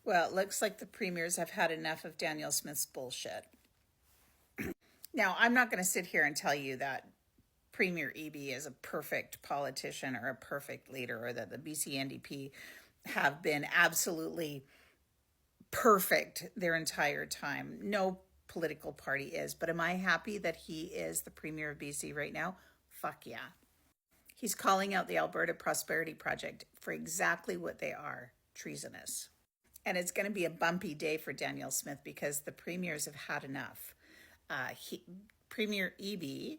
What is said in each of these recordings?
Well, it looks like the premiers have had enough of Danielle Smith's bullshit. Now, I'm not going to sit here and tell you that Premier Eby is a perfect politician or a perfect leader, or that the BC NDP have been absolutely perfect their entire time. No political party is. But am I happy that he is the Premier of BC right now? Fuck yeah. He's calling out the Alberta Prosperity Project for exactly what they are: treasonous. And it's going to be a bumpy day for Danielle Smith because the premiers have had enough. Premier Eby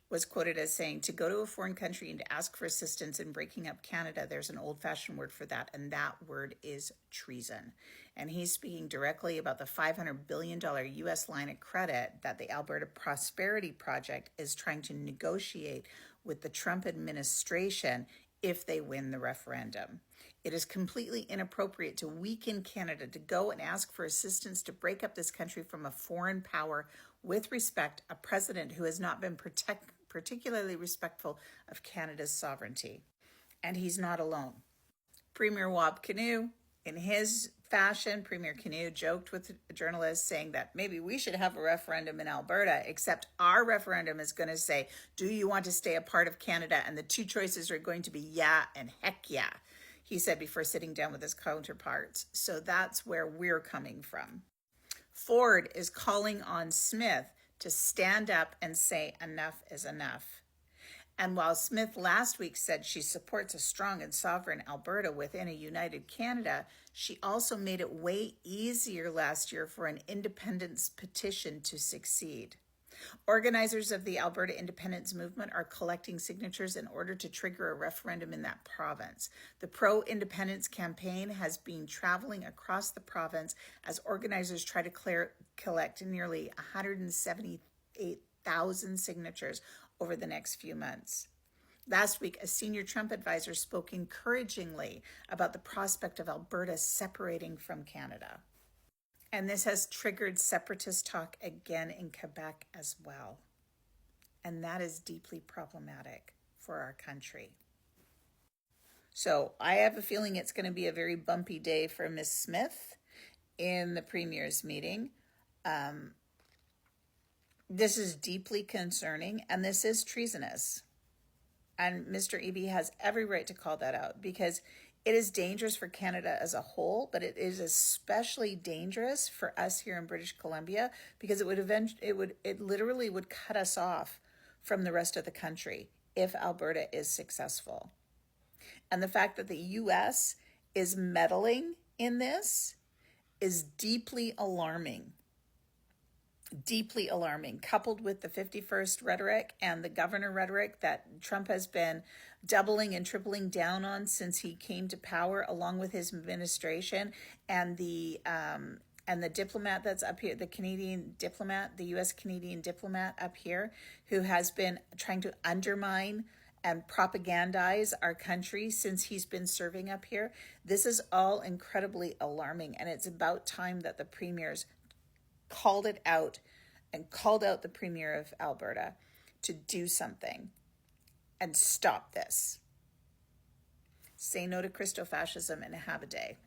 was quoted as saying, to go to a foreign country and to ask for assistance in breaking up Canada, there's an old-fashioned word for that, and that word is treason. And he's speaking directly about the $500 billion U.S. line of credit that the Alberta Prosperity Project is trying to negotiate with the Trump administration if they win the referendum. It is completely inappropriate to weaken Canada, to go and ask for assistance to break up this country from a foreign power with respect, a president who has not been particularly respectful of Canada's sovereignty. And he's not alone. Premier Wab Kinew, in his fashion, Premier Kinew joked with journalists saying that maybe we should have a referendum in Alberta, except our referendum is going to say, do you want to stay a part of Canada? And the two choices are going to be yeah and heck yeah, he said before sitting down with his counterparts. So that's where we're coming from. Ford is calling on Smith to stand up and say enough is enough. And while Smith last week said she supports a strong and sovereign Alberta within a united Canada, she also made it way easier last year for an independence petition to succeed. Organizers of the Alberta independence movement are collecting signatures in order to trigger a referendum in that province. The pro-independence campaign has been traveling across the province as organizers try to collect nearly 178,000 signatures over the next few months. Last week, a senior Trump advisor spoke encouragingly about the prospect of Alberta separating from Canada. And this has triggered separatist talk again in Quebec as well. And that is deeply problematic for our country. So I have a feeling it's going to be a very bumpy day for Ms. Smith in the Premier's meeting. This is deeply concerning, and this is treasonous. And Mr. Eby has every right to call that out, because it is dangerous for Canada as a whole, but it is especially dangerous for us here in British Columbia, because it literally would cut us off from the rest of the country if Alberta is successful. And the fact that the US is meddling in this is deeply alarming. Deeply alarming, coupled with the 51st rhetoric and the governor rhetoric that Trump has been doubling and tripling down on since he came to power, along with his administration, and the diplomat that's up here, the Canadian diplomat, the US Canadian diplomat up here, who has been trying to undermine and propagandize our country since he's been serving up here. This is all incredibly alarming, and it's about time that the premiers called it out and called out the Premier of Alberta to do something and stop this. Say no to Christo-fascism and have a day.